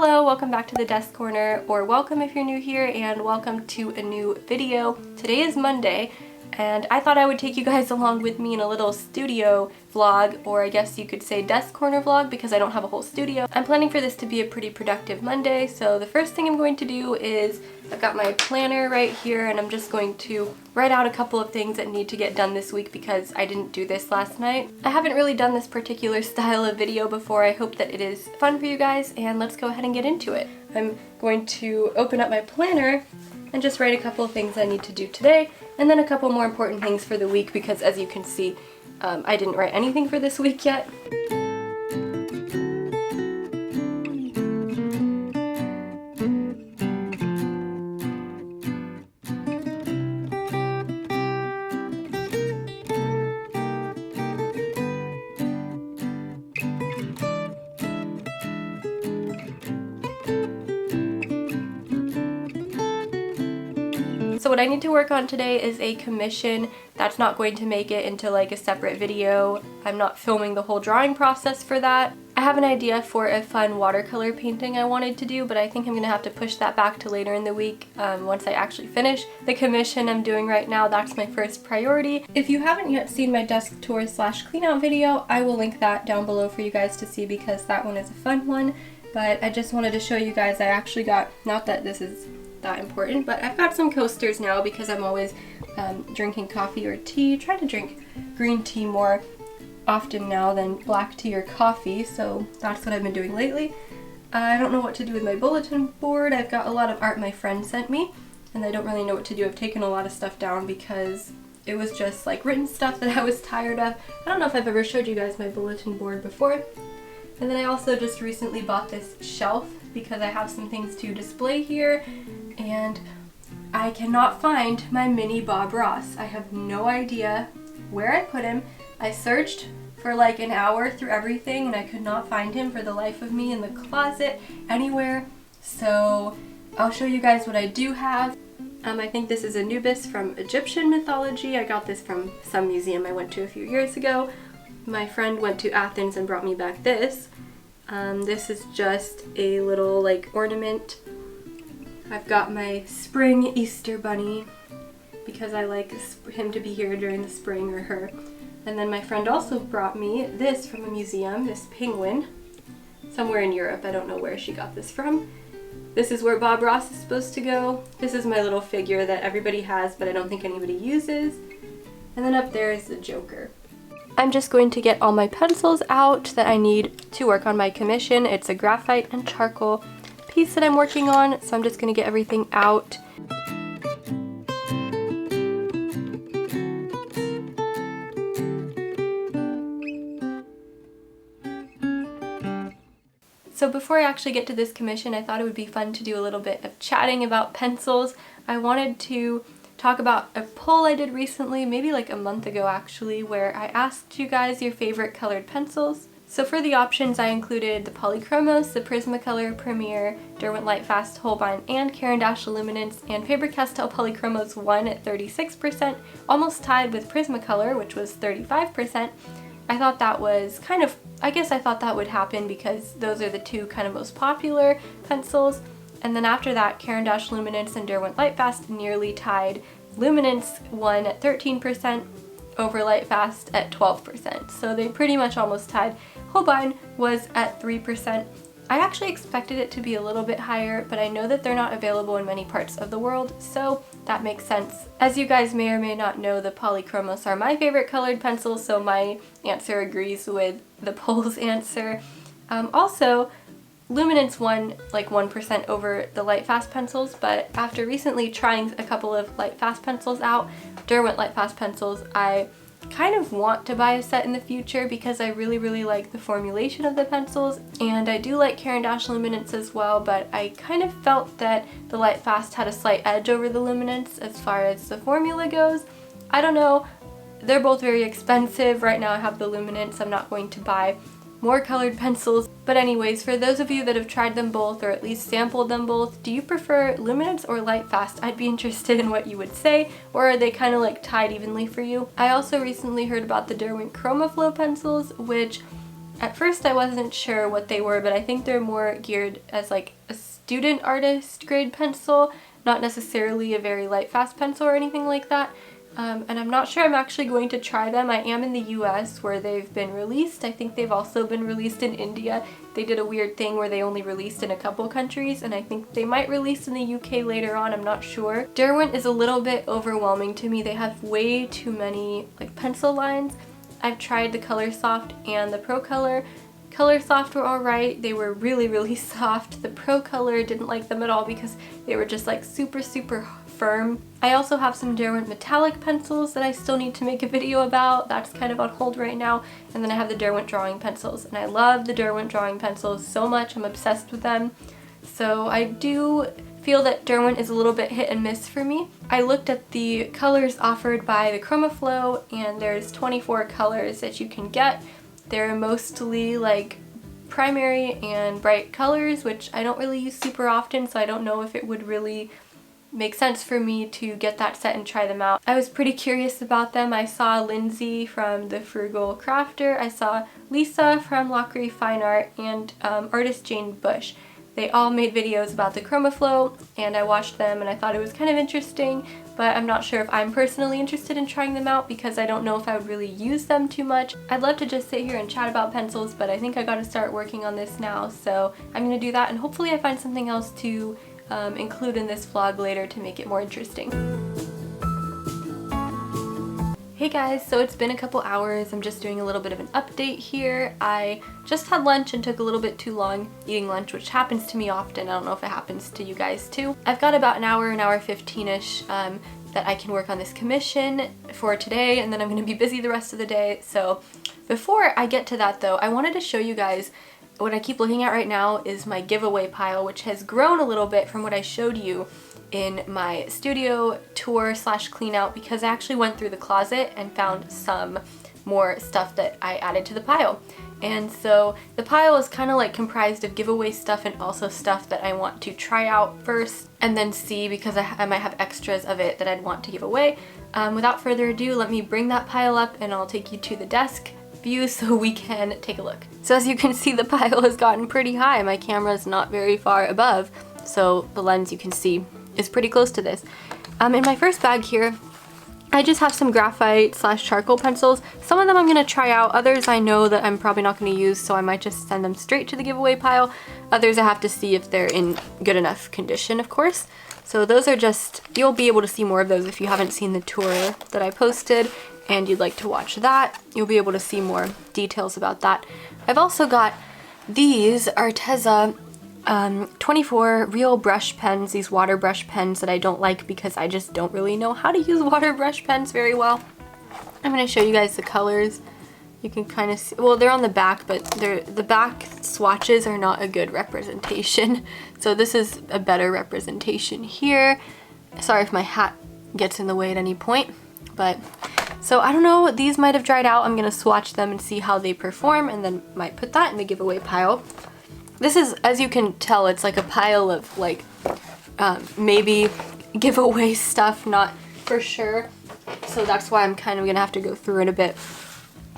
Hello, welcome back to the desk corner, or welcome if you're new here, and welcome to a new video. Today is Monday, and I thought I would take you guys along with me in a little studio vlog, or I guess you could say desk corner vlog because I don't have a whole studio. I'm planning for this to be a pretty productive Monday, so the first thing I'm going to do is I've got my planner right here, and I'm just going to write out a couple of things that need to get done this week because I didn't do this last night. I haven't really done this particular style of video before. I hope that it is fun for you guys, and let's go ahead and get into it. I'm going to open up my planner and just write a couple of things I need to do today, and then a couple more important things for the week because, as you can see, I didn't write anything for this week yet. So what I need to work on today is a commission that's not going to make it into like a separate video. I'm not filming the whole drawing process for that. I have an idea for a fun watercolor painting I wanted to do, but I think I'm gonna have to push that back to later in the week once I actually finish the commission I'm doing right now. That's my first priority. If you haven't yet seen my desk tour slash clean out video, I will link that down below for you guys to see because that one is a fun one. But I just wanted to show you guys I actually got, not that this is that important, but I've got some coasters now because I'm always drinking coffee or tea. Try to drink green tea more often now than black tea or coffee, so that's what I've been doing lately. I don't know what to do with my bulletin board. I've got a lot of art my friend sent me, and I don't really know what to do. I've taken a lot of stuff down because it was just like written stuff that I was tired of. I don't know if I've ever showed you guys my bulletin board before. And then I also just recently bought this shelf because I have some things to display here, and I cannot find my mini Bob Ross. I have no idea where I put him. I searched for like an hour through everything and I could not find him for the life of me in the closet, anywhere. So I'll show you guys what I do have. I think this is Anubis from Egyptian mythology. I got this from some museum I went to a few years ago. My friend went to Athens and brought me back this. This is just a little like ornament. I've got my spring Easter bunny because I like him to be here during the spring, or her. And then my friend also brought me this from a museum, this penguin, somewhere in Europe. I don't know where she got this from. This is where Bob Ross is supposed to go. This is my little figure that everybody has, but I don't think anybody uses. And then up there is the Joker. I'm just going to get all my pencils out that I need to work on my commission. It's a graphite and charcoal piece that I'm working on, so I'm just going to get everything out. So before I actually get to this commission, I thought it would be fun to do a little bit of chatting about pencils. I wanted to talk about a poll I did recently, maybe like a month ago actually, where I asked you guys your favorite colored pencils. So for the options I included the Polychromos, the Prismacolor, Premier, Derwent Lightfast, Holbein, and Caran d'Ache Luminance, and Faber-Castell Polychromos won at 36%, almost tied with Prismacolor, which was 35%. I thought that was kind of, I guess I thought that would happen because those are the two kind of most popular pencils. And then after that, Caran d'Ache Luminance and Derwent Lightfast nearly tied. Luminance won at 13% over Lightfast at 12%, so they pretty much almost tied. Holbein was at 3%. I actually expected it to be a little bit higher, but I know that they're not available in many parts of the world, so that makes sense. As you guys may or may not know, the Polychromos are my favorite colored pencils, so my answer agrees with the poll's answer. Also, Luminance won like 1% over the Lightfast pencils, but after recently trying a couple of Lightfast pencils out, Derwent Lightfast pencils, I kind of want to buy a set in the future because I really like the formulation of the pencils, and I do like Caran d'Ache Luminance as well, but I kind of felt that the Lightfast had a slight edge over the Luminance as far as the formula goes. I don't know, they're both very expensive. Right now I have the Luminance. I'm not going to buy more colored pencils. But anyways, for those of you that have tried them both or at least sampled them both, do you prefer Luminance or Lightfast? I'd be interested in what you would say, or are they kind of like tied evenly for you? I also recently heard about the Derwent Chromaflow pencils, which At first I wasn't sure what they were, but I think they're more geared as like a student artist grade pencil, not necessarily a very light fast pencil or anything like that. And I'm not sure I'm actually going to try them. I am in the US where they've been released. I think they've also been released in India. They did a weird thing where they only released in a couple countries, and I think they might release in the UK later on, I'm not sure. Derwent is a little bit overwhelming to me. They have way too many like pencil lines. I've tried the Color Soft and the Pro Color. Color Soft were alright. They were really soft. The Pro Color didn't like them at all because they were just like super firm. I also have some Derwent metallic pencils that I still need to make a video about. That's kind of on hold right now. And then I have the Derwent drawing pencils, and I love the Derwent drawing pencils so much. I'm obsessed with them. So I do feel that Derwent is a little bit hit and miss for me. I looked at the colors offered by the ChromaFlow, and there's 24 colors that you can get. They're mostly like primary and bright colors, which I don't really use super often, so I don't know if it would really make sense for me to get that set and try them out. I was pretty curious about them. I saw Lindsay from The Frugal Crafter, I saw Lisa from Lockery Fine Art, and artist Jane Bush. They all made videos about the ChromaFlow, and I watched them and I thought it was kind of interesting, but I'm not sure if I'm personally interested in trying them out because I don't know if I would really use them too much. I'd love to just sit here and chat about pencils, but I think I gotta start working on this now, so I'm gonna do that, and hopefully I find something else to include in this vlog later to make it more interesting. Hey guys, so it's been a couple hours. I'm just doing a little bit of an update here. I just had lunch and took a little bit too long eating lunch, which happens to me often. I don't know if it happens to you guys too. I've got about an hour 15-ish that I can work on this commission for today, and then I'm going to be busy the rest of the day. So before I get to that though, I wanted to show you guys what I keep looking at right now is my giveaway pile, which has grown a little bit from what I showed you in my studio tour / clean out, because I actually went through the closet and found some more stuff that I added to the pile. And so the pile is kind of like comprised of giveaway stuff and also stuff that I want to try out first and then see, because I might have extras of it that I'd want to give away. Without further ado, let me bring that pile up and I'll take you to the desk view so we can take a look. So as you can see, the pile has gotten pretty high. My camera's not very far above, so the lens you can see is pretty close to this. In my first bag here, I just have some graphite / charcoal pencils. Some of them I'm going to try out, others I know that I'm probably not going to use, so I might just send them straight to the giveaway pile. Others I have to see if they're in good enough condition, of course. So those are just, you'll be able to see more of those if you haven't seen the tour that I posted and you'd like to watch that. You'll be able to see more details about that. I've also got these Arteza 24 real brush pens, these water brush pens that I don't like because I just don't really know how to use water brush pens very well. I'm going to show you guys the colors. You can kind of see, well, they're on the back, but the back swatches are not a good representation. So this is a better representation here. Sorry if my hat gets in the way at any point, but so I don't know, these might have dried out. I'm going to swatch them and see how they perform and then might put that in the giveaway pile. This is, as you can tell, it's like a pile of like maybe giveaway stuff, not for sure. So that's why I'm kind of gonna have to go through it a bit.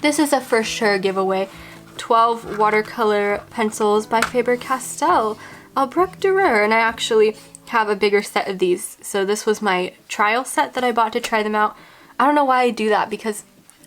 This is a for sure giveaway. 12 watercolor pencils by Faber-Castell, Albrecht Dürer, and I actually have a bigger set of these. So this was my trial set that I bought to try them out. I don't know why I do that because,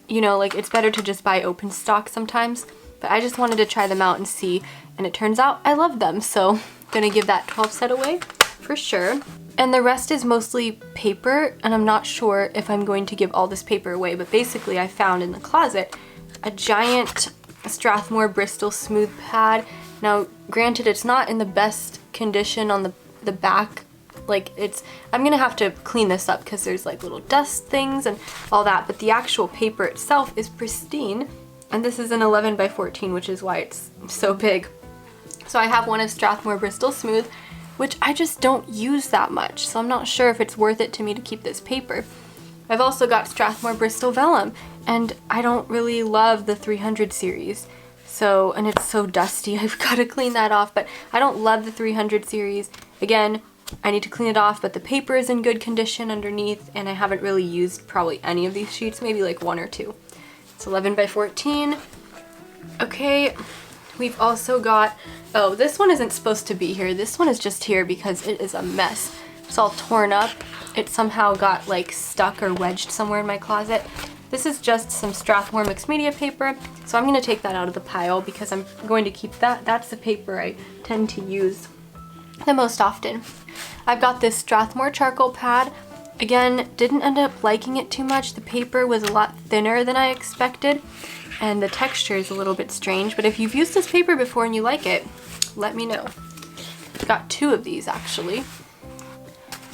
you know, like it's better to just buy open stock sometimes. But I just wanted to try them out and see, and it turns out I love them, so I'm gonna give that 12 set away for sure. And the rest is mostly paper, and I'm not sure if I'm going to give all this paper away, but basically I found in the closet a giant Strathmore Bristol smooth pad. Now granted, it's not in the best condition on the back, like I'm gonna have to clean this up because there's like little dust things and all that, but the actual paper itself is pristine. And this is an 11 by 14, which is why it's so big. So I have one of Strathmore Bristol Smooth, which I just don't use that much, so I'm not sure if it's worth it to me to keep this paper. I've also got Strathmore Bristol Vellum, and I don't really love the 300 series. So, and it's so dusty, I've got to clean that off, but I don't love the 300 series. Again, I need to clean it off, but the paper is in good condition underneath, and I haven't really used probably any of these sheets, maybe like one or two. It's 11 by 14. Okay, we've also got, oh, this one isn't supposed to be here. This one is just here because it is a mess. It's all torn up. It somehow got like stuck or wedged somewhere in my closet. This is just some Strathmore mixed media paper, so I'm going to take that out of the pile because I'm going to keep that. That's the paper I tend to use the most often. I've got this Strathmore charcoal pad. Again, didn't end up liking it too much. The paper was a lot thinner than I expected, and the texture is a little bit strange, but if you've used this paper before and you like it, let me know. Got 2 of these actually.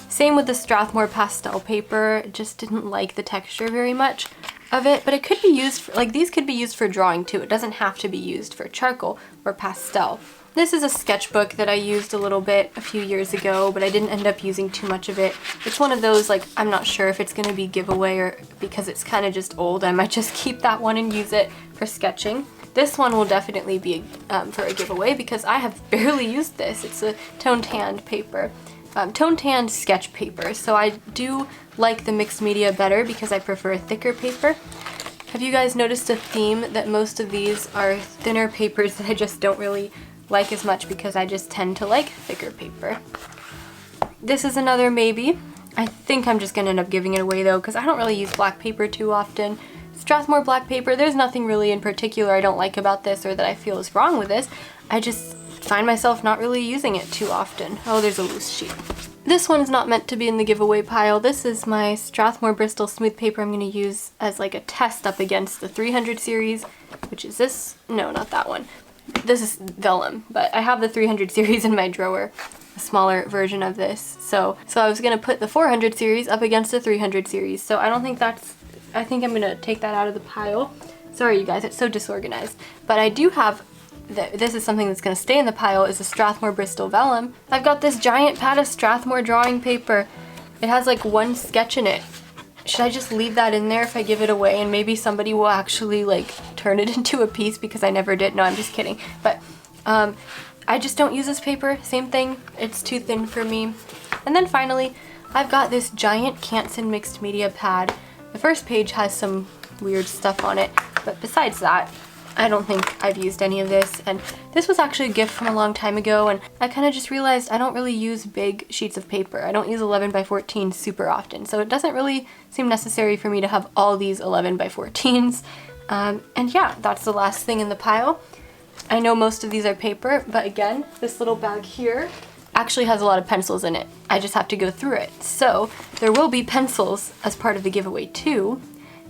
Same with the Strathmore pastel paper, just didn't like the texture very much of it, but it could be used for, like these could be used for drawing too. It doesn't have to be used for charcoal or pastel. This is a sketchbook that I used a little bit a few years ago, but I didn't end up using too much of it. It's one of those, like, I'm not sure if it's going to be giveaway or because it's kind of just old. I might just keep that one and use it for sketching. This one will definitely be for a giveaway because I have barely used this. It's a tone tanned paper. Tone tanned sketch paper, so I do like the mixed media better because I prefer a thicker paper. Have you guys noticed a theme that most of these are thinner papers that I just don't really like as much because I just tend to like thicker paper? This is another maybe. I think I'm just gonna end up giving it away though because I don't really use black paper too often. Strathmore black paper, there's nothing really in particular I don't like about this or that I feel is wrong with this. I just find myself not really using it too often. Oh, there's a loose sheet. This one's not meant to be in the giveaway pile. This is my Strathmore Bristol smooth paper I'm going to use as like a test up against the 300 series, which is this. No, not that one. This is vellum, but I have the 300 series in my drawer, a smaller version of this. So I was going to put the 400 series up against the 300 series. So I don't think that's, I think I'm going to take that out of the pile. Sorry you guys, it's so disorganized. But I do have this is something that's going to stay in the pile, is a Strathmore Bristol vellum. I've got this giant pad of Strathmore drawing paper. It has like 1 sketch in it. Should I just leave that in there if I give it away and maybe somebody will actually like turn it into a piece because I never did? No, I'm just kidding. But I just don't use this paper. Same thing. It's too thin for me. And then finally, I've got this giant Canson mixed media pad. The first page has some weird stuff on it, but besides that, I don't think I've used any of this, and this was actually a gift from a long time ago, and I kind of just realized I don't really use big sheets of paper. I don't use 11 by 14 super often, so it doesn't really seem necessary for me to have all these 11 by 14s. And yeah, that's the last thing in the pile. I know most of these are paper, but again, this little bag here actually has a lot of pencils in it. I just have to go through it. So there will be pencils as part of the giveaway too.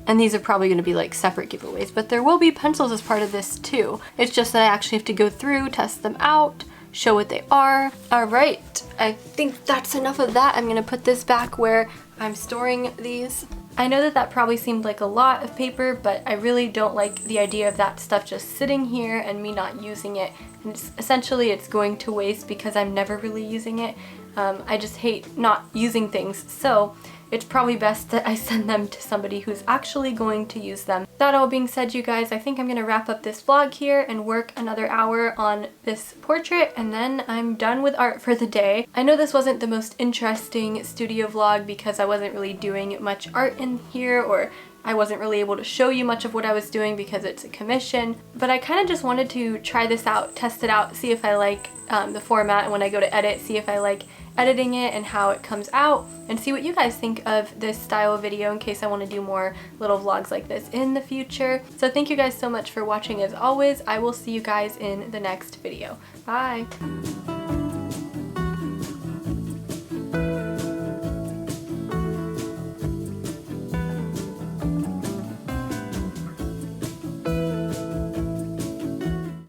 And these are probably going to be like separate giveaways, but there will be pencils as part of this too. It's just that I actually have to go through, test them out, show what they are. All right, I think that's enough of that. I'm going to put this back where I'm storing these. I know that that probably seemed like a lot of paper, but I really don't like the idea of that stuff just sitting here and me not using it. And essentially it's going to waste because I'm never really using it. I just hate not using things, so it's probably best that I send them to somebody who's actually going to use them. That all being said, you guys, I think I'm gonna wrap up this vlog here and work another hour on this portrait, and then I'm done with art for the day. I know this wasn't the most interesting studio vlog because I wasn't really doing much art in here, or I wasn't really able to show you much of what I was doing because it's a commission, but I kind of just wanted to try this out, test it out, see if I like the format, and when I go to edit, see if I like editing it and how it comes out, and see what you guys think of this style of video in case I want to do more little vlogs like this in the future. So thank you guys so much for watching as always. I will see you guys in the next video. Bye!